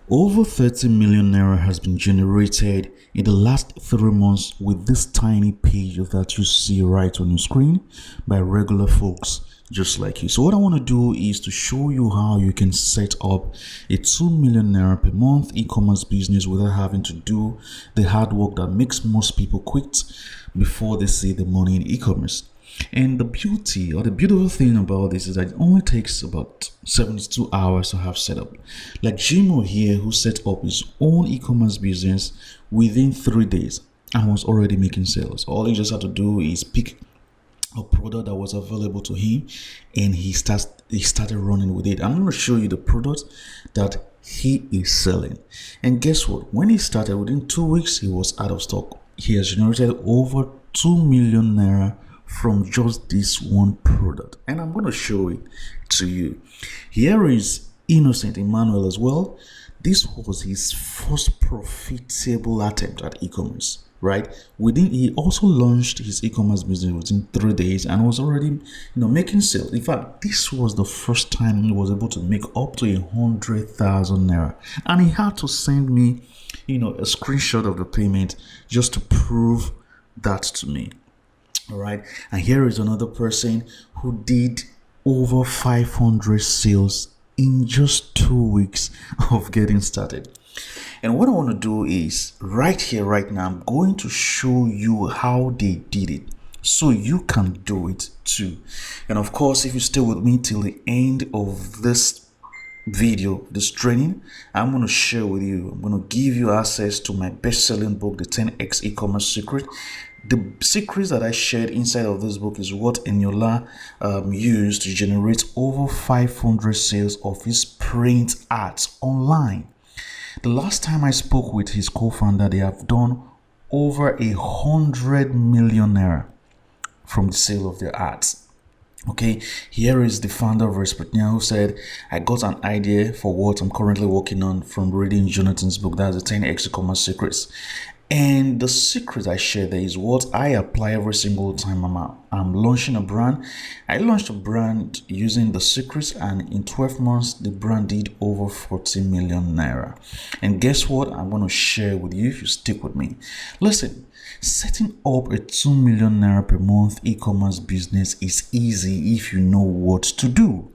Over 30 million Naira has been generated in the last 3 months with this tiny page that you see right on your screen by regular folks just like you. So what I want to do is to show you how you can set up a 2 million Naira per month e-commerce business without having to do the hard work that makes most people quit before they see the money in e-commerce. And the beautiful thing about this is that it only takes about 72 hours to have set up. Like Jimo here, who set up his own e-commerce business within 3 days and was already making sales. All he just had to do is pick a product that was available to him and he started running with it. I'm going to show you the product that he is selling. And guess what? When he started, within 2 weeks, he was out of stock. He has generated over 2 million Naira from just this one product, and I'm going to show it to you. Here is Innocent Emmanuel as well. This was his first profitable attempt at e-commerce, right? He also launched his e-commerce business within 3 days and was already making sales. In fact, this was the first time he was able to make up to 100,000 Naira, and he had to send me a screenshot of the payment just to prove that to me. All right, and here is another person who did over 500 sales in just 2 weeks of getting started. And what I want to do is right here, right now, I'm going to show you how they did it so you can do it too. And of course, if you stay with me till the end of this video, this training, I'm going to share with you, I'm going to give you access to my best-selling book, The 10x E-commerce Secret. The secrets that I shared inside of this book is what Eniola used to generate over 500 sales of his print ads online. The last time I spoke with his co-founder, they have done over 100 million Naira from the sale of their ads. Okay, here is the founder of Respetnia who said, I got an idea for what I'm currently working on from reading Jonathan's book, that's the 10x E-commerce Secrets. And the secret I share there is what I apply every single time I'm launching a brand. I launched a brand using the secrets, and in 12 months, the brand did over 40 million Naira. And guess what? I'm going to share with you if you stick with me. Listen, setting up a 2 million Naira per month e-commerce business is easy if you know what to do.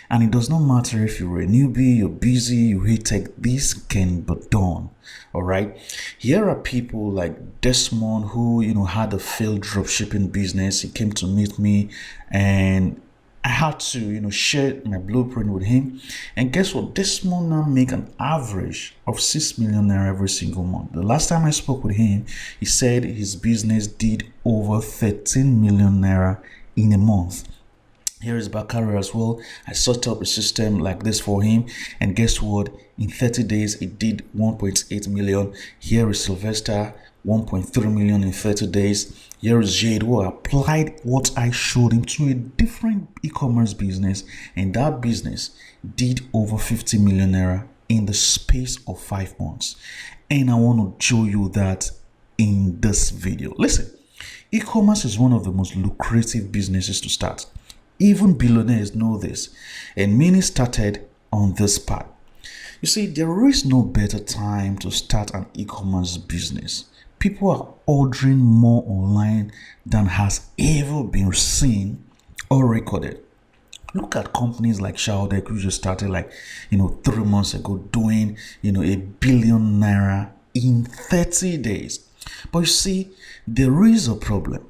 And it does not matter if you're a newbie, you're busy, you hate tech, this can be done. All right. Here are people like Desmond who, had a failed dropshipping business. He came to meet me and I had to, share my blueprint with him. And guess what? Desmond now make an average of 6 million Naira every single month. The last time I spoke with him, he said his business did over 13 million Naira in a month. Here is Bakari as well. I set up a system like this for him, and guess what? In 30 days, it did 1.8 million. Here is Sylvester, 1.3 million in 30 days. Here is Jade, who applied what I showed him to a different e-commerce business, and that business did over 50 million Naira in the space of 5 months. And I want to show you that in this video. Listen, e-commerce is one of the most lucrative businesses to start. Even billionaires know this, and many started on this path. You see, there is no better time to start an e-commerce business. People are ordering more online than has ever been seen or recorded. Look at companies like Showdeck, who just started 3 months ago doing, 1 billion Naira in 30 days. But you see, there is a problem.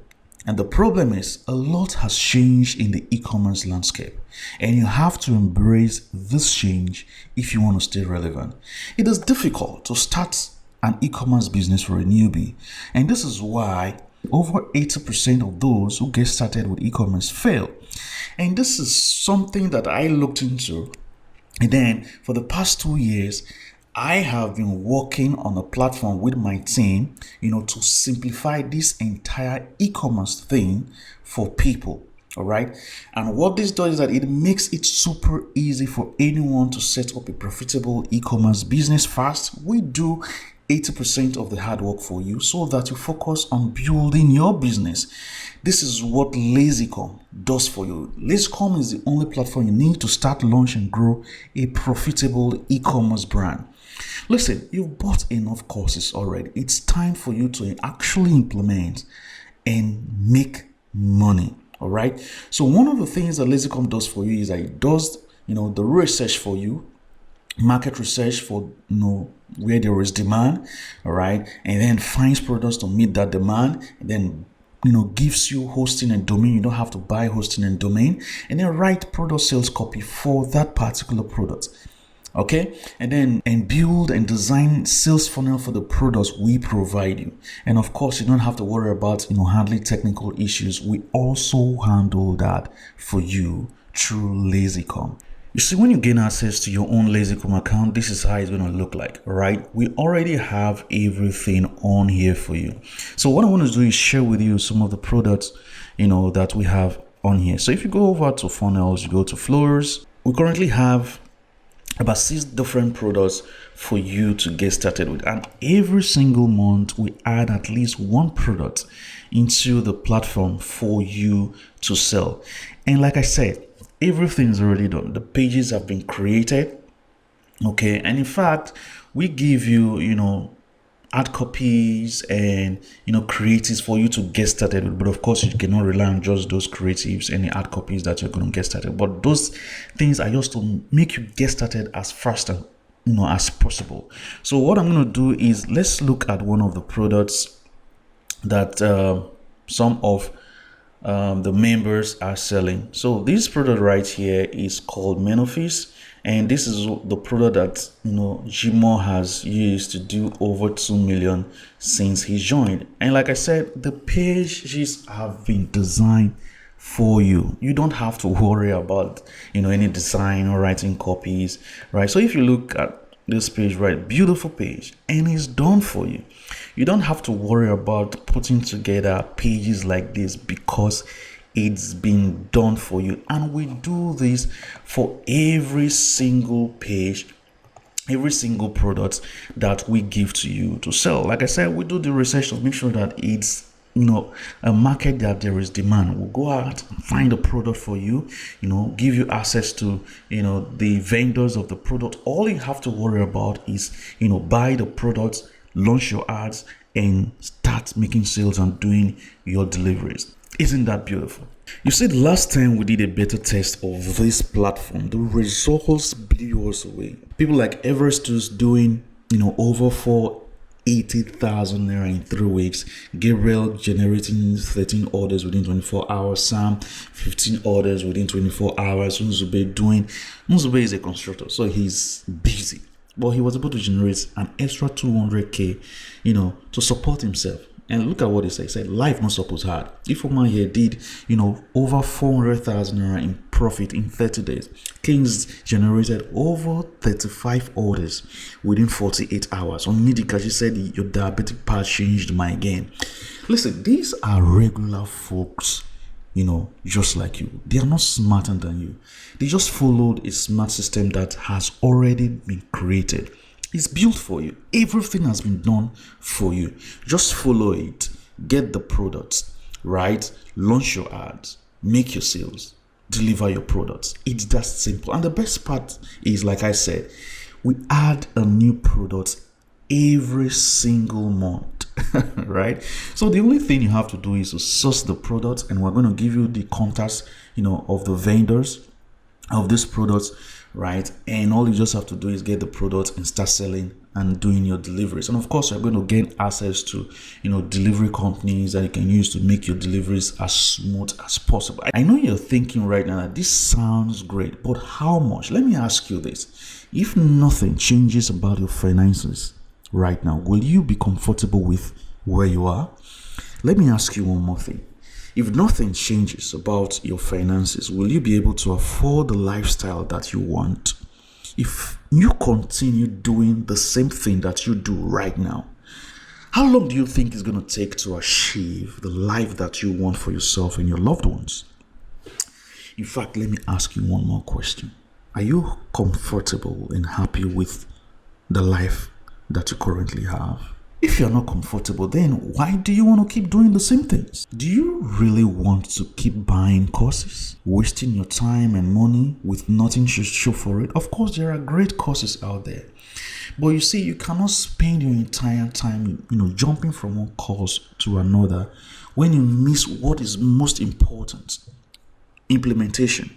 And the problem is a lot has changed in the e-commerce landscape, and you have to embrace this change if you want to stay relevant. It is difficult to start an e-commerce business for a newbie, and this is why over 80% of those who get started with e-commerce fail. And this is something that I looked into, and then for the past 2 years, I have been working on a platform with my team, to simplify this entire e-commerce thing for people. All right. And what this does is that it makes it super easy for anyone to set up a profitable e-commerce business fast. We do 80% of the hard work for you so that you focus on building your business. This is what Lazycom does for you. Lazycom is the only platform you need to start, launch, and grow a profitable e-commerce brand. Listen, you've bought enough courses already. It's time for you to actually implement and make money. All right. So one of the things that Lazycom does for you is that it does, the research for you, market research for, where there is demand. All right. And then finds products to meet that demand. And then, gives you hosting and domain. You don't have to buy hosting and domain, and then write product sales copy for that particular product. Okay, and build and design sales funnel for the products we provide you. And of course, you don't have to worry about handling technical issues. We also handle that for you through Lazycom. You see, when you gain access to your own Lazycom account, this is how it's going to look like, right? We already have everything on here for you. So what I want to do is share with you some of the products, that we have on here. So if you go over to funnels, you go to floors, we currently have about 6 different products for you to get started with, and every single month we add at least one product into the platform for you to sell. And like I said, everything is already done. The pages have been created, okay, and in fact we give you ad copies and creatives for you to get started with. But of course, you cannot rely on just those creatives and the ad copies that you're going to get started. But those things are just to make you get started as fast as possible. So what I'm going to do is, let's look at one of the products that some of the members are selling. So this product right here is called Menofis. And this is the product that Jimo has used to do over 2 million since he joined. And like I said, the pages have been designed for you. You don't have to worry about any design or writing copies, right? So if you look at this page, right, beautiful page, and it's done for you. You don't have to worry about putting together pages like this because it's been done for you. And we do this for every single page, every single product that we give to you to sell. Like I said, we do the research to make sure that it's a market that there is demand. We'll go out and find a product for you, give you access to the vendors of the product. All you have to worry about is buy the product, launch your ads, and start making sales and doing your deliveries. Isn't that beautiful? You see, the last time we did a beta test of this platform, the results blew us away. People like Everest is doing, over 480,000 Naira in 3 weeks. Gabriel generating 13 orders within 24 hours. Sam, 15 orders within 24 hours. Nzube is a constructor, so he's busy. But he was able to generate an extra 200K, to support himself. And look at what he said. He said, life not supposed hard. If a man here did, over 400,000 Naira in profit in 30 days, Kings generated over 35 orders within 48 hours. On Medica, she said, your diabetic part changed my game. Listen, these are regular folks, just like you. They are not smarter than you. They just followed a smart system that has already been created. It's built for you. Everything has been done for you. Just follow it. Get the products, right? Launch your ads, make your sales, deliver your products. It's that simple. And the best part is, like I said, we add a new product every single month, right? So the only thing you have to do is to source the products, and we're going to give you the contacts, of the vendors of these products, right? And all you just have to do is get the product and start selling and doing your deliveries. And of course, you're going to gain access to delivery companies that you can use to make your deliveries as smooth as possible. I know you're thinking right now that this sounds great, but how much? Let me ask you this. If nothing changes about your finances right now, will you be comfortable with where you are? Let me ask you one more thing. If nothing changes about your finances, will you be able to afford the lifestyle that you want? If you continue doing the same thing that you do right now, how long do you think it's going to take to achieve the life that you want for yourself and your loved ones? In fact, let me ask you one more question. Are you comfortable and happy with the life that you currently have? If you're not comfortable, then why do you want to keep doing the same things? Do you really want to keep buying courses, wasting your time and money with nothing to show for it? Of course, there are great courses out there. But you see, you cannot spend your entire time, jumping from one course to another when you miss what is most important: implementation.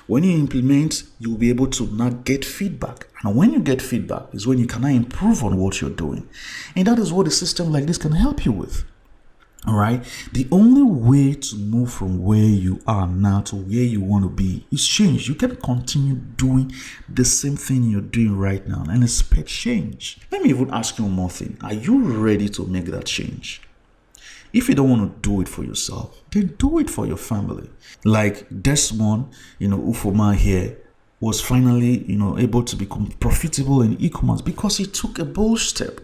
When you implement, you'll be able to now get feedback. And when you get feedback is when you can now improve on what you're doing. And that is what a system like this can help you with. All right. The only way to move from where you are now to where you want to be is change. You can continue doing the same thing you're doing right now and expect change. Let me even ask you one more thing. Are you ready to make that change? If you don't want to do it for yourself, then do it for your family. Like Desmond, Ufoma here was finally, able to become profitable in e-commerce because he took a bold step,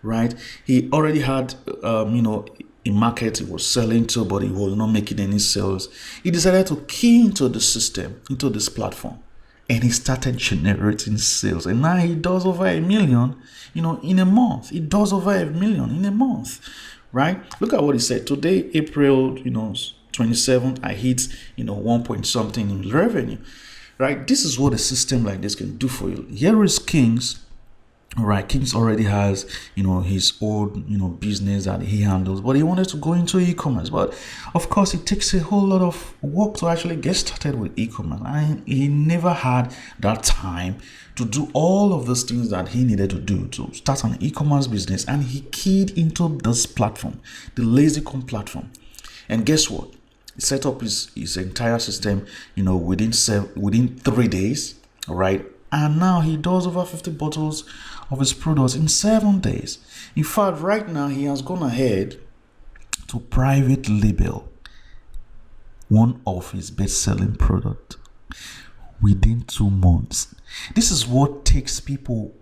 right? He already had, a market he was selling to, but he was not making any sales. He decided to key into the system, into this platform, and he started generating sales. And now he does over 1 million, in a month. He does over 1 million in a month. Right? Look at what he said. Today, April, 27th, I hit, 1 point something in revenue. Right? This is what a system like this can do for you. Here is Kings. All right, Kings already has, his own, business that he handles, but he wanted to go into e-commerce. But of course, it takes a whole lot of work to actually get started with e-commerce. And he never had that time to do all of those things that he needed to do to start an e-commerce business. And he keyed into this platform, the Lazycom platform. And guess what? He set up his entire system, within 3 days. All right. And now he does over 50 bottles of his products in 7 days. In fact, right now he has gone ahead to private label one of his best-selling product within 2 months. This is what takes people,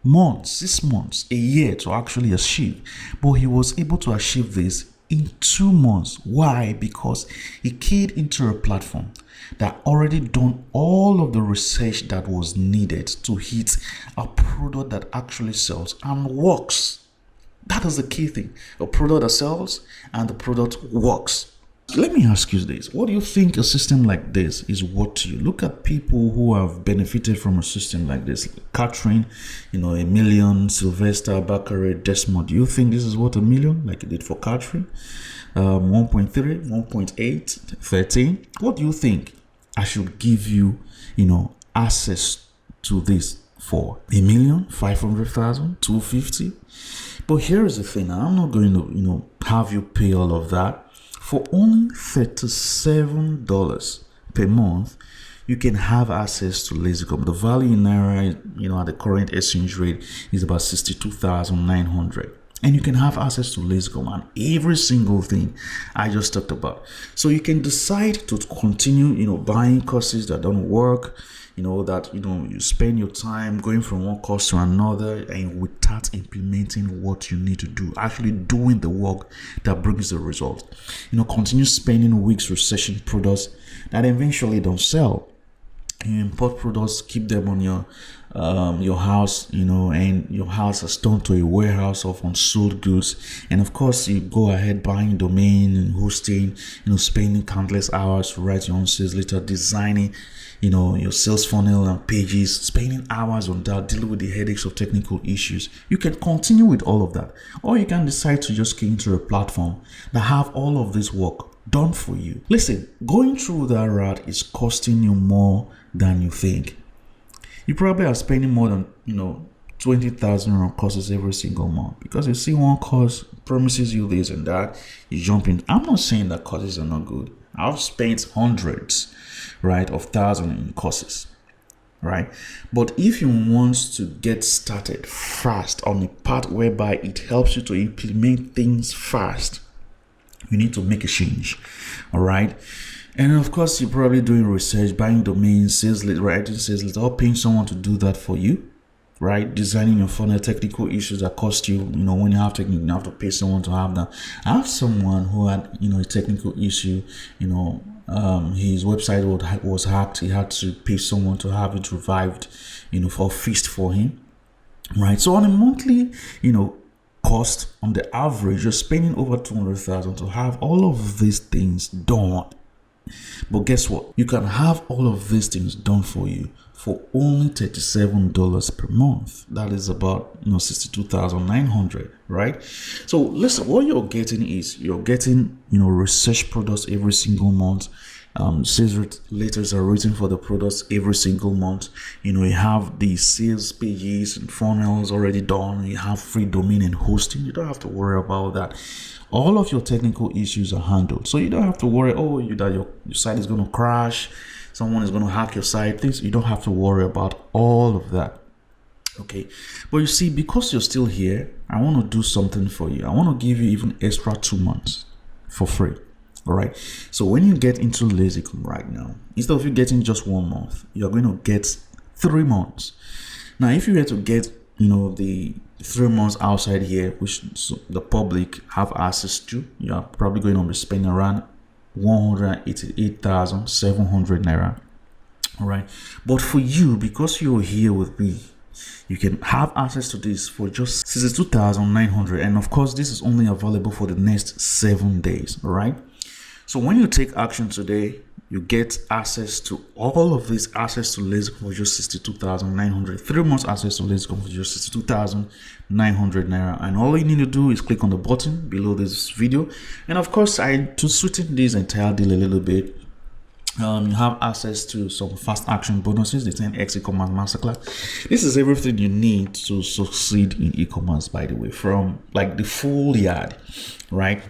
months, 6 months, a year to actually achieve. But he was able to achieve this in 2 months. Why? Because he keyed into a platform that already done all of the research that was needed to hit a product that actually sells and works. That is the key thing. A product that sells and the product works. Let me ask you this. What do you think a system like this is worth to you? Look at people who have benefited from a system like this. Catherine, 1 million, Sylvester, Bakare, Desmond. Do you think this is worth 1 million like it did for Catherine? 1.3, 1.8, 13. What do you think I should give you, access to this for? 1 million, 500,000, 250? But here is the thing. I'm not going to, have you pay all of that. For only $37 per month, you can have access to Lazycom. The value in Naira, at the current exchange rate is about 62,900. And you can have access to Lazycom and every single thing I just talked about. So you can decide to continue, buying courses that don't work, you spend your time going from one course to another and without implementing what you need to do, actually doing the work that brings the result. Continue spending weeks researching products that eventually don't sell. You import products, keep them on your house, and your house is turned to a warehouse of unsold goods. And of course, you go ahead buying domain and hosting, spending countless hours to write your own sales letter, designing, your sales funnel and pages, spending hours on that, dealing with the headaches of technical issues. You can continue with all of that, or you can decide to just key into a platform that have all of this work done for you. Listen, going through that route is costing you more than you think. You probably are spending more than 20,000 on courses every single month because you see one course promises you this and that, you jump in. I'm not saying that courses are not good. I've spent hundreds, right, of thousands in courses, right? But if you want to get started fast on a path whereby it helps you to implement things fast, you need to make a change, all right? And of course, you're probably doing research, buying domains, sales lead, writing sales lead, or paying someone to do that for you, right? Designing your funnel, technical issues that cost you, when you have technique, you have to pay someone to have that. I have someone who had, a technical issue, his website was hacked. He had to pay someone to have it revived, for fixed for him, right? So on a monthly, cost. On the average, you're spending over 200,000 to have all of these things done. But guess what? You can have all of these things done for you for only $37 per month. That is about 62,900, right? So listen, what you're getting is you're getting research products every single month. Sales letters are written for the products every single month. You have the sales pages and funnels already done. You have free domain and hosting. You don't have to worry about that. All of your technical issues are handled, so you don't have to worry that your site is going to crash, someone is going to hack your site. Things you don't have to worry about all of that. Okay, but you see, because you're still here, I want to do something for you. I want to give you even extra 2 months for free. All right, so when you get into Lazycom right now, instead of you getting just 1 month, you're going to get 3 months. Now if you were to get the 3 months outside here, which the public have access to, you're probably going to be spending around 188,700 Naira. All right, but for you, because you're here with me, you can have access to this for just 62,900, and of course this is only available for the next 7 days. All right, so when you take action today, you get access to all of this, access to Lazycom for just 62,900, 3 months access to Lazycom for just 62,900 Naira. And all you need to do is click on the button below this video. And of course, to sweeten this entire deal a little bit, you have access to some fast action bonuses, the 10x e-commerce masterclass. This is everything you need to succeed in e-commerce, by the way, from like the full yard, right?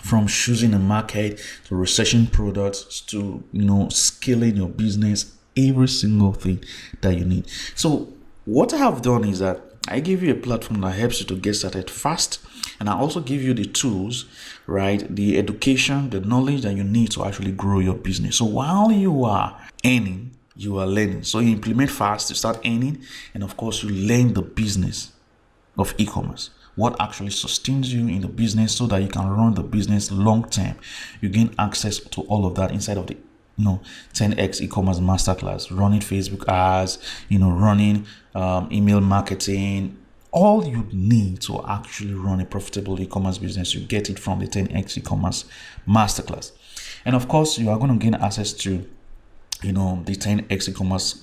From choosing a market to researching products to scaling your business, every single thing that you need. So what I have done is that I give you a platform that helps you to get started fast, and I also give you the tools, right, the education, the knowledge that you need to actually grow your business. So while you are earning, you are learning. So you implement fast, you start earning, and of course you learn the business of e-commerce, what actually sustains you in the business, so that you can run the business long term. You gain access to all of that inside of the 10x e-commerce masterclass, running Facebook ads, running email marketing. All you need to actually run a profitable e-commerce business, you get it from the 10x e-commerce masterclass. And of course, you are going to gain access to the 10x e-commerce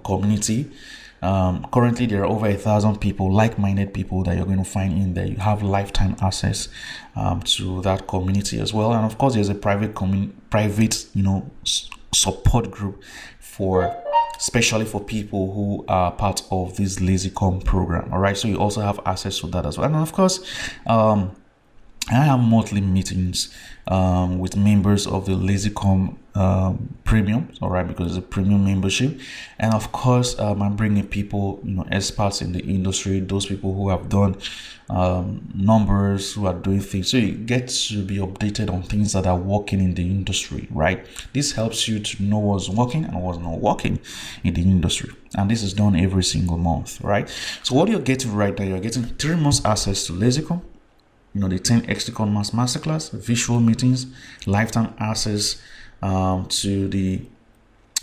community. Currently there are over 1,000 people, like-minded people, that you're going to find in there. You have lifetime access to that community as well. And of course, there's a private support group especially for people who are part of this Lazycom program. All right, so you also have access to that as well. And of course, I have monthly meetings with members of the Lazycom premium, all right, because it's a premium membership. And of course, I'm bringing people, experts in the industry, those people who have done numbers, who are doing things. So you get to be updated on things that are working in the industry, right? This helps you to know what's working and what's not working in the industry. And this is done every single month, right? So what you're getting right now, you're getting 3 months access to Lazycom, the 10x e-commerce masterclass, visual meetings, lifetime access to the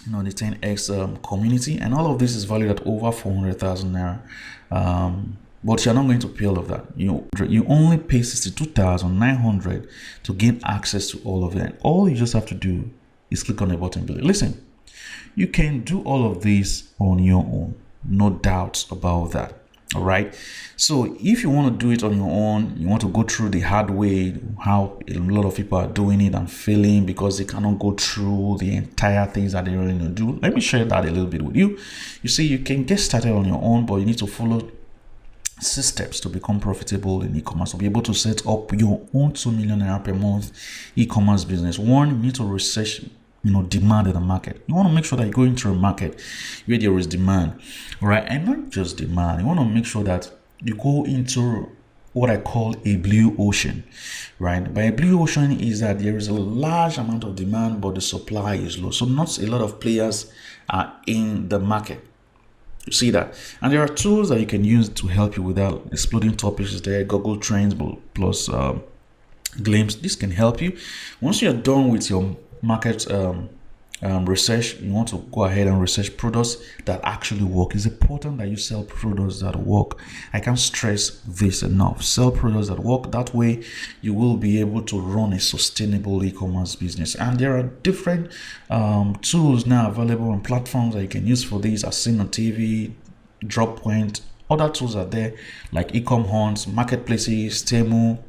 the 10x community, and all of this is valued at over 400,000 Naira. But you're not going to pay all of that. You only pay 62,900 to gain access to all of that. All you just have to do is click on the button below. Listen, you can do all of this on your own, no doubts about that. All right, so if you want to do it on your own, you want to go through the hard way, how a lot of people are doing it and failing because they cannot go through the entire things that they really need to do. Let me share that a little bit with you. You see, you can get started on your own, but you need to follow 6 steps to become profitable in e-commerce, to be able to set up your own 2 million Naira per month e-commerce business. One, you need to research demand in the market. You want to make sure that you go into a market where there is demand, right? And not just demand. You want to make sure that you go into what I call a blue ocean, right? By a blue ocean is that there is a large amount of demand, but the supply is low. So not a lot of players are in the market. You see that? And there are tools that you can use to help you with that. Exploding topics there, Google Trends plus Glimpse. This can help you. Once you're done with your market research. You want to go ahead and research products that actually work. It's important that you sell products that work. I can't stress this enough. Sell products that work. That way you will be able to run a sustainable e-commerce business. And there are different tools now available on platforms that you can use for this. As seen on TV, Droppoint. Other tools are there like Ecommerce, marketplaces, Temu,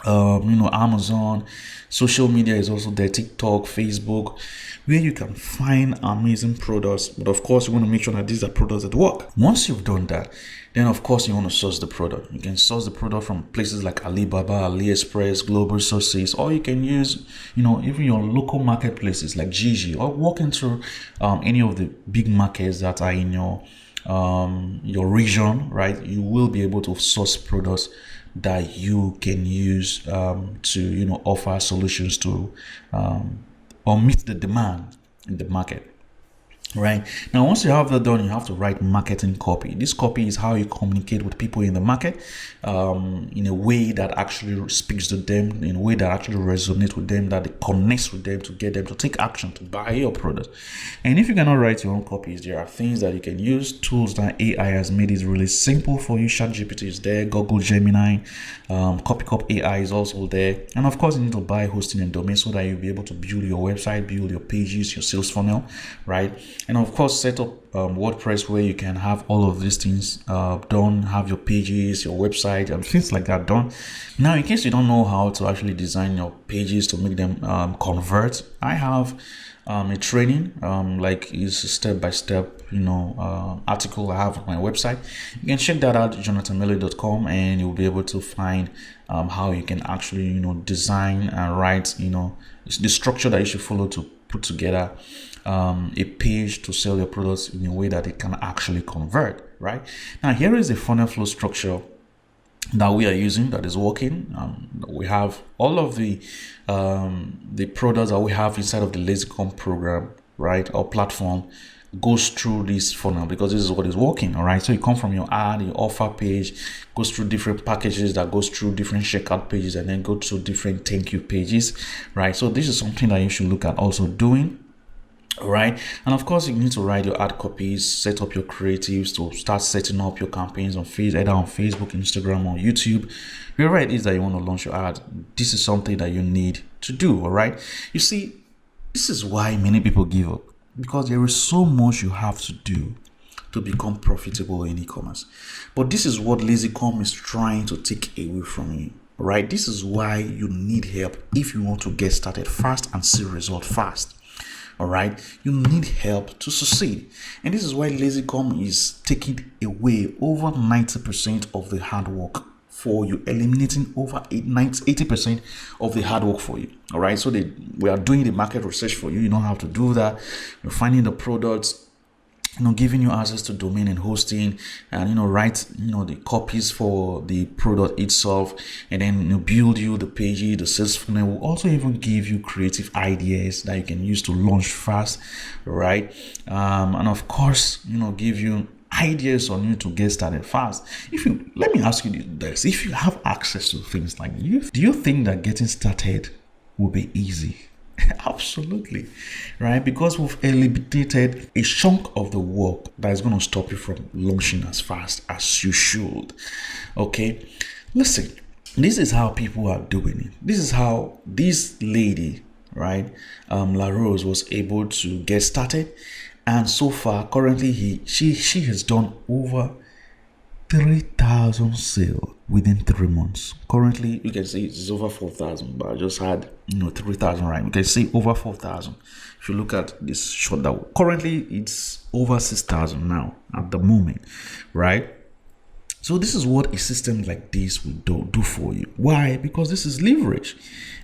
Amazon. Social media is also there, TikTok, Facebook, where you can find amazing products. But of course, you want to make sure that these are products that work. Once you've done that, then of course you want to source the product. You can source the product from places like Alibaba, AliExpress, global sources, or you can use, even your local marketplaces like Gigi, or walking through any of the big markets that are in your region, right? You will be able to source products that you can use to offer solutions to or meet the demand in the market. Right now, once you have that done, you have to write marketing copy. This copy is how you communicate with people in the market in a way that actually speaks to them, in a way that actually resonates with them, that it connects with them to get them to take action to buy your product. And if you cannot write your own copies, there are things that you can use. Tools that AI has made it really simple for you. ChatGPT is there, Google Gemini, Copycop AI is also there. And of course, you need to buy hosting and domain so that you'll be able to build your website, build your pages, your sales funnel, right? And of course, set up WordPress where you can have all of these things done, have your pages, your website, and things like that done. Now, in case you don't know how to actually design your pages to make them convert, I have a training, like is a step-by-step, article I have on my website. You can check that out, jonathanmele.com, and you'll be able to find how you can actually, design and write, the structure that you should follow to put together a page to sell your products in a way that it can actually convert. Right now, here is the funnel flow structure that we are using that is working. We have all of the products that we have inside of the Lazycom program, right? Our platform goes through this funnel because this is what is working. All right, so you come from your ad, your offer page, goes through different packages, that goes through different checkout pages, and then go to different thank you pages, right? So this is something that you should look at also doing. All right, and of course you need to write your ad copies, set up your creatives to start setting up your campaigns on either on Facebook, Instagram, or YouTube, wherever it is that you want to launch your ad. This is something that you need to do. All right, you see, this is why many people give up, because there is so much you have to do to become profitable in e-commerce. But this is what Lazycom is trying to take away from you. All right, this is why you need help if you want to get started fast and see results fast. All right, you need help to succeed, and this is why Lazycom is taking away over 90% of the hard work for you, eliminating over 80% of the hard work for you. All right, so we are doing the market research for you. You don't have to do that. We're finding the products, giving you access to domain and hosting, and write the copies for the product itself, and then build you the page, the sales funnel. Will also even give you creative ideas that you can use to launch fast, right? And of course, give you ideas on you to get started fast. Let me ask you this: if you have access to things like this, do you think that getting started will be easy? Absolutely, right? Because we've eliminated a chunk of the work that is going to stop you from launching as fast as you should. Okay, listen, this is how people are doing it. This is how this lady, right, La Rose, was able to get started, and so far, currently, she has done over 3,000 sales within 3 months. Currently, you can see it's over 4,000, but I just had 3,000, right? You can see over 4,000. If you look at this short, that currently it's over 6,000 now at the moment, right? So this is what a system like this will do for you. Why? Because this is leverage.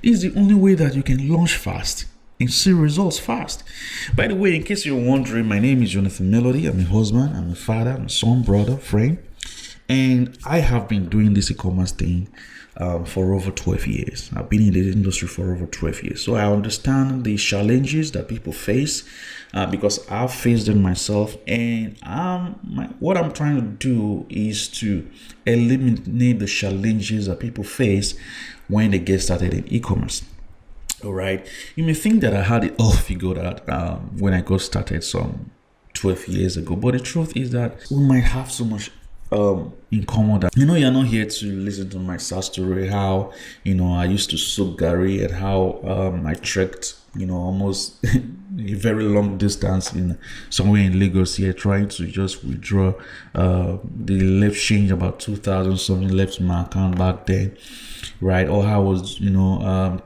It's the only way that you can launch fast and see results fast. By the way, in case you're wondering, my name is Jonathan Melody. I'm a husband, I'm a father, I'm a son, brother, friend. And I have been doing this e-commerce thing for over 12 years. I've been in the industry for over 12 years. So I understand the challenges that people face because I've faced them myself. And what I'm trying to do is to eliminate the challenges that people face when they get started in e-commerce. All right. You may think that I had it all figured out when I got started some 12 years ago, but the truth is that we might have so much in common that you're not here to listen to my sad story, how I used to soak Gary, and how I trekked almost a very long distance in somewhere in Lagos here, trying to just withdraw the left change, about 2,000 something left in my account back then, right? Or how I was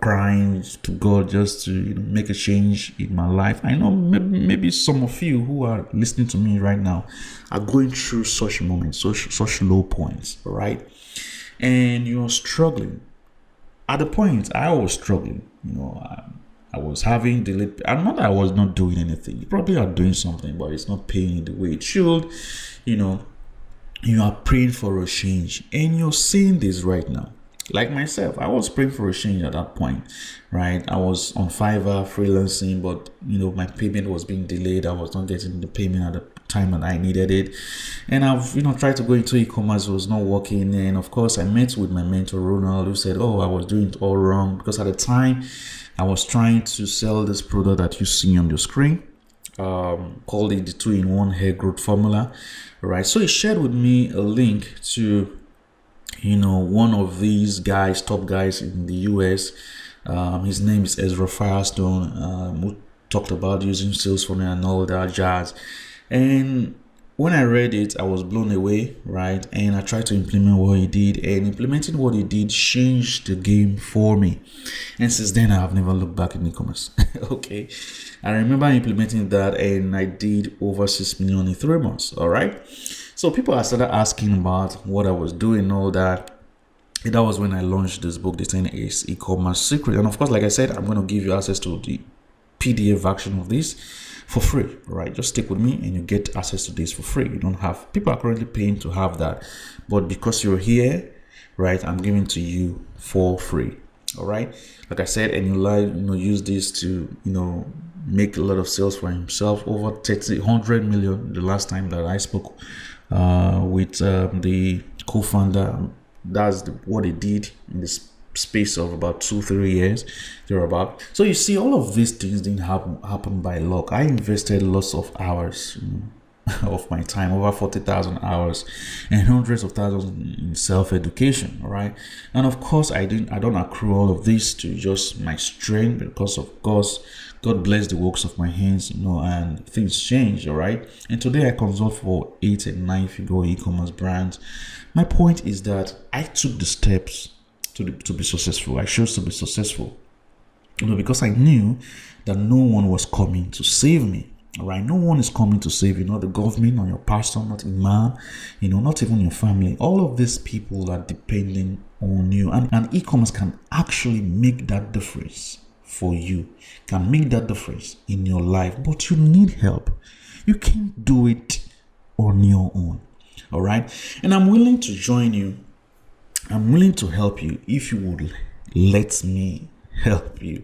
crying to God just to make a change in my life. I know maybe some of you who are listening to me right now are going through such moments, such low points, right? And you're struggling. At the point I was struggling, I was having delayed. I'm not that I was not doing anything. You probably are doing something, but it's not paying the way it should. You are praying for a change, and you're seeing this right now. Like myself, I was praying for a change at that point, right? I was on Fiverr freelancing, but my payment was being delayed. I was not getting the payment at the time that I needed it, and I've tried to go into e-commerce. It was not working, and of course I met with my mentor Ronald, who said, "Oh, I was doing it all wrong," because at the time I was trying to sell this product that you see on the screen, called it the 2-in-1 hair growth formula, right? So he shared with me a link to one of these guys, top guys in the US. His name is Ezra Firestone, who talked about using sales funnel and all that jazz. And when I read it, I was blown away, right? And I tried to implement what he did, and implementing what he did changed the game for me. And since then, I have never looked back in e-commerce. Okay. I remember implementing that, and I did over 6 million in 3 months. All right. So people are started asking about what I was doing, all that. And that was when I launched this book, The 10 E-commerce Secret. And of course, like I said, I'm going to give you access to the PDF version of this for free, right? Just stick with me and you get access to this for free. You don't have, people are currently paying to have that, but because you're here, right, I'm giving to you for free. All right. Like I said, and you use this to, make a lot of sales for himself. Over 100 million the last time that I spoke with the co-founder. That's what he did in this space of about 2-3 years thereabout. So you see, all of these things didn't happen by luck. I invested lots of hours of my time, over 40,000 hours, and hundreds of thousands in self-education. All right. And of course, I don't accrue all of this to just my strength, because of course God bless the works of my hands, and things change. All right. And today I consult for 8 and 9 figure e-commerce brands. My point is that I took the steps to be successful. I chose to be successful, because I knew that no one was coming to save me. All right, no one is coming to save you, not the government, not your pastor, not imam, not even your family. All of these people are depending on you, and e-commerce can actually make that difference for you, can make that difference in your life, but you need help. You can't do it on your own. All right, and I'm willing to join you. I'm willing to help you if you would let me help you.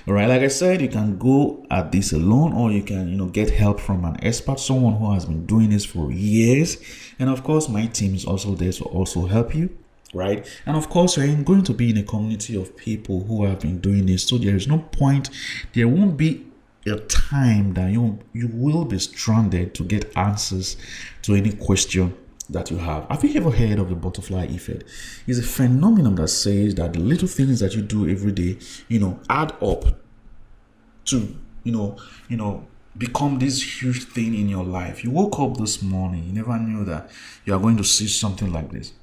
All right, like I said, you can go at this alone, or you can get help from an expert, someone who has been doing this for years. And of course, my team is also there to also help you, right? And of course, you're going to be in a community of people who have been doing this, so there is no point, there won't be a time that you will be stranded to get answers to any question that you have. Have you ever heard of the butterfly effect? It's a phenomenon that says that the little things that you do every day, add up to, become this huge thing in your life. You woke up this morning, you never knew that you are going to see something like this.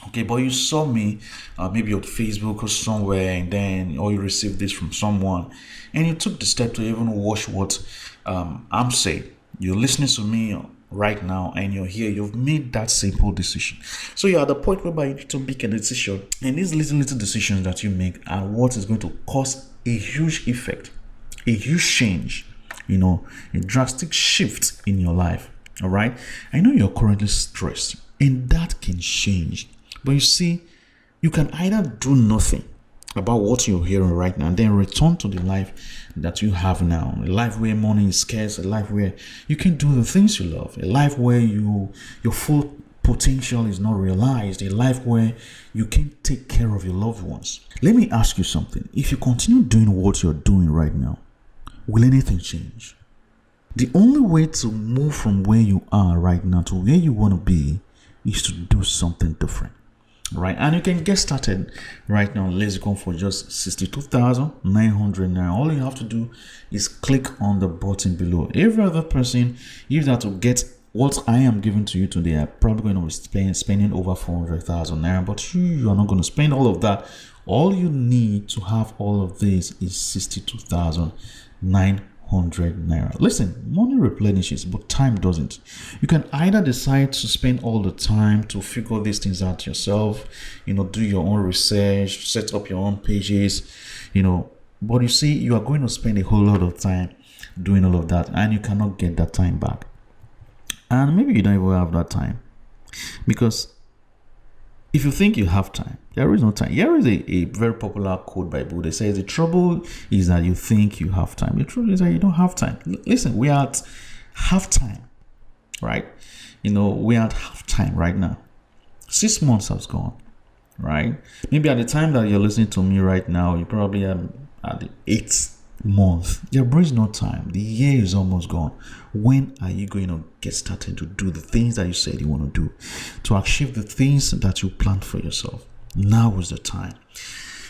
Okay, but you saw me maybe on Facebook or somewhere, and then, or you received this from someone, and you took the step to even watch what I'm saying. You're listening to me right now, and you're here. You've made that simple decision. So you're at the point whereby you need to make a decision, and these little decisions that you make are what is going to cause a huge effect, a huge change, a drastic shift in your life. All right. I know you're currently stressed, and that can change. But you see, you can either do nothing about what you're hearing right now, and then return to the life that you have now, a life where money is scarce, a life where you can do the things you love, a life where your full potential is not realized, a life where you can take care of your loved ones. Let me ask you something. If you continue doing what you're doing right now, will anything change? The only way to move from where you are right now to where you want to be is to do something different, right? And you can get started right now on Lazycom for just 62,900 Naira. All you have to do is click on the button below. Every other person, if that to get what I am giving to you today, I'm probably going to be spending over 400,000 Naira, but you are not going to spend all of that. All you need to have all of this is 62,900 Naira. Listen, money replenishes, but time doesn't. You can either decide to spend all the time to figure these things out yourself, do your own research, set up your own pages, but you see, you are going to spend a whole lot of time doing all of that, and you cannot get that time back. And maybe you don't even have that time, because if you think you have time, there is no time. Here is a very popular quote by Buddha. It says, the trouble is that you think you have time. The truth is that you don't have time. Listen, we are at half time, right? We are at half time right now. 6 months has gone, right? Maybe at the time that you're listening to me right now, you probably are at the 8th month. There is no time. The year is almost gone. When are you going to get started to do the things that you said you want to do, to achieve the things that you planned for yourself? Now is the time.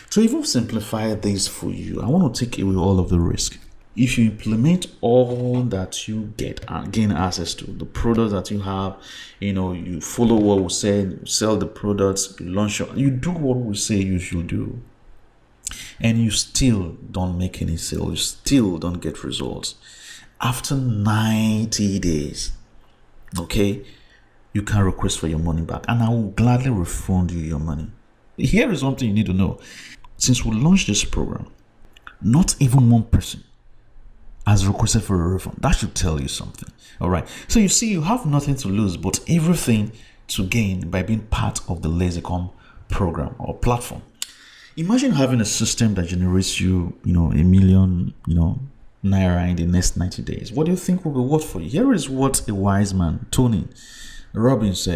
To even simplify this for you, I want to take away all of the risk. If you implement all that you gain access to, the products that you have, you follow what we say, sell the products, you do what we say you should do, and you still don't make any sales, you still don't get results. After 90 days, okay, you can request for your money back, and I will gladly refund you your money. Here is something you need to know. Since we launched this program, not even one person has requested for a refund. That should tell you something. All right. So you see, you have nothing to lose, but everything to gain by being part of the Lazycom program or platform. Imagine having a system that generates you, $1 million, Naira in the next 90 days. What do you think will be worth for you? Here is what a wise man, Tony Robbins,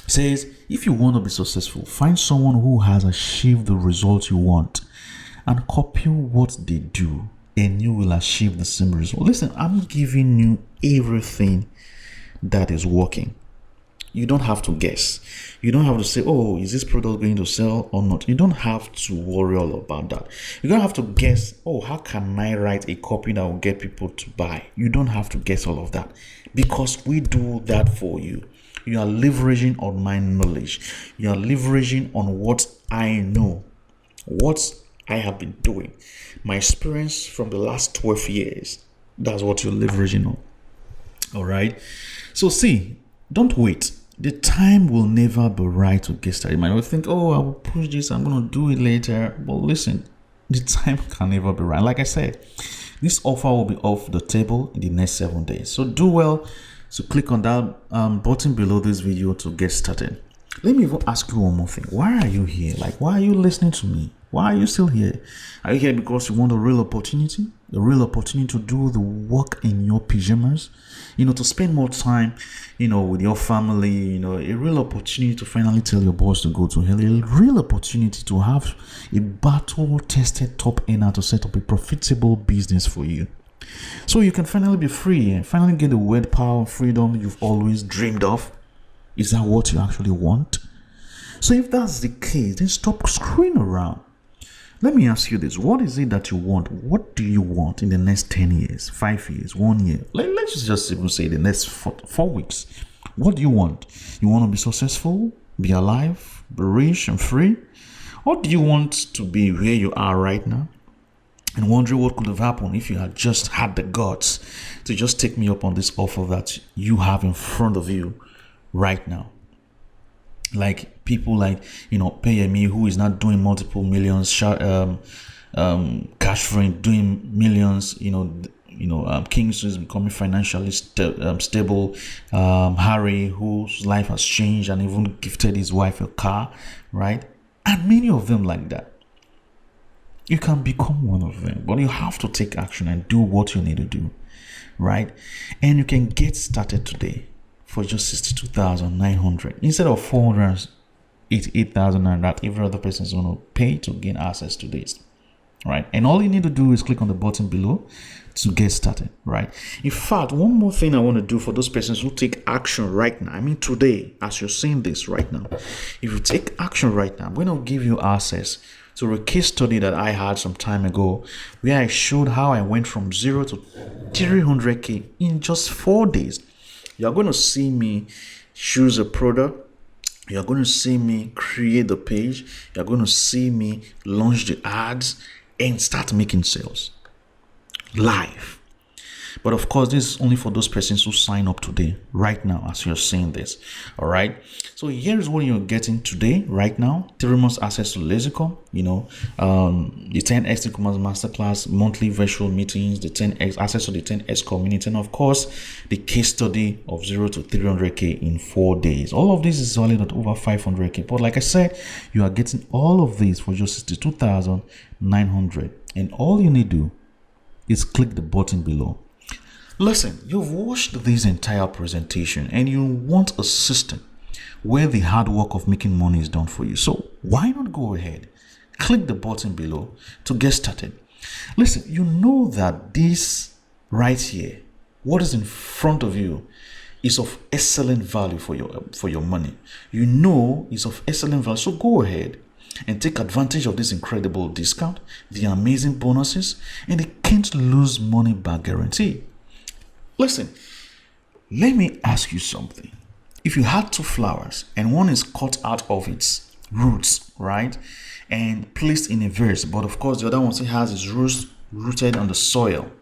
says, if you want to be successful, find someone who has achieved the result you want and copy what they do, and you will achieve the same result. Listen, I'm giving you everything that is working. You don't have to guess. You don't have to say, oh, is this product going to sell or not? You don't have to worry all about that. You don't have to guess, oh, how can I write a copy that will get people to buy? You don't have to guess all of that, because we do that for you. You are leveraging on my knowledge. You are leveraging on what I know, what I have been doing, my experience from the last 12 years. That's what you're leveraging on. All right. So see, don't wait. The time will never be right to get started. You might not think, oh, I will push this, I'm going to do it later. But listen, the time can never be right. Like I said, this offer will be off the table in the next 7 days. So do well to click on that button below this video to get started. Let me even ask you one more thing. Why are you here? Why are you listening to me? Why are you still here? Are you here because you want a real opportunity? A real opportunity to do the work in your pajamas? To spend more time, with your family, a real opportunity to finally tell your boss to go to hell. A real opportunity to have a battle-tested top earner to set up a profitable business for you. So you can finally be free and finally get the word power freedom you've always dreamed of. Is that what you actually want? So if that's the case, then stop screwing around. Let me ask you this. What is it that you want? What do you want in the next 10 years, 5 years, 1 year? Let's just even say the next 4 weeks. What do you want? You want to be successful, be alive, be rich and free? Or do you want to be where you are right now and wondering what could have happened if you had just had the guts to just take me up on this offer that you have in front of you right now? Like people Payemi, who is not doing multiple millions, cash free, doing millions, Kings, who is becoming financially stable, Harry, whose life has changed and even gifted his wife a car, right? And many of them like that. You can become one of them, but you have to take action and do what you need to do, right? And you can get started today for just 62,900 instead of 488,000 that every other person is going to pay to gain access to this. Right, and all you need to do is click on the button below to get started. Right, in fact, one more thing I want to do for those persons who take action right now, I mean today, as you're seeing this right now, if you take action right now, I'm going to give you access to a case study that I had some time ago where I showed how I went from 0 to 300k in just 4 days. You're going to see me choose a product. You're going to see me create the page. You're going to see me launch the ads and start making sales live. But of course, this is only for those persons who sign up today, right now, as you're seeing this. All right. So here's what you're getting today, right now. 3 months access to Lazycom, the 10x Ecommerce Masterclass, monthly virtual meetings, the 10x access to the 10x community, and of course, the case study of 0 to 300k in 4 days. All of this is valued at over 500k. But like I said, you are getting all of these for just 62,900. And all you need to do is click the button below. Listen, you've watched this entire presentation and you want a system where the hard work of making money is done for you. So why not go ahead, click the button below to get started. Listen, you know that this right here, what is in front of you, is of excellent value for your money. You know it's of excellent value. So go ahead and take advantage of this incredible discount, the amazing bonuses, and the can't lose money back guarantee. Listen, let me ask you something. If you had 2 flowers and one is cut out of its roots, right, and placed in a vase, but of course the other one still has its roots rooted on the soil,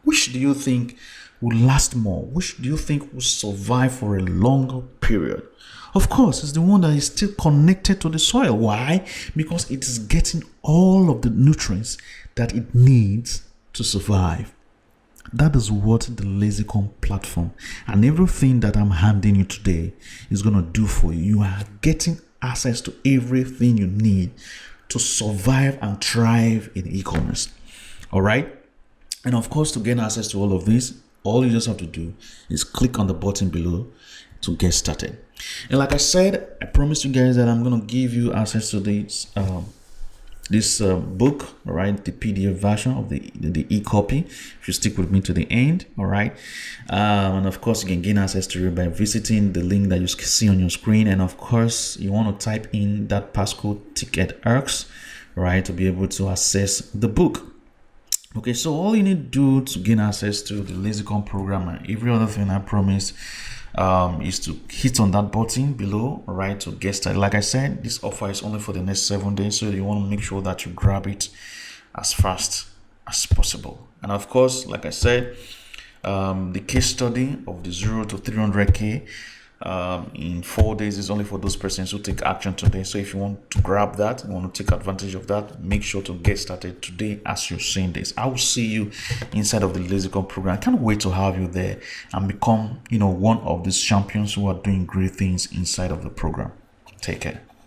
which do you think will last more? Which do you think will survive for a longer period? Of course, it's the one that is still connected to the soil. Why? Because it is getting all of the nutrients that it needs to survive. That is what the Lazycom platform and everything that I'm handing you today is going to do for you. You are getting access to everything you need to survive and thrive in e-commerce. All right. And of course, to gain access to all of this, all you just have to do is click on the button below to get started. And like I said, I promised you guys that I'm going to give you access to this book, all right, the PDF version of the e-copy, if you stick with me to the end. All right, and of course you can gain access to it by visiting the link that you see on your screen. And of course you want to type in that passcode TICKETX, right, to be able to access the book. Okay, so all you need to do to gain access to the Lazycom program and every other thing I promised is to hit on that button below, right, to get started. Like I said, this offer is only for the next 7 days, so you want to make sure that you grab it as fast as possible. And of course, like I said, the case study of the 0 to 300k in 4 days is only for those persons who take action today. So if you want to grab that and want to take advantage of that, make sure to get started today as you're seeing this. I will see you inside of the Lazycom program. I can't wait to have you there and become one of these champions who are doing great things inside of the program. Take care.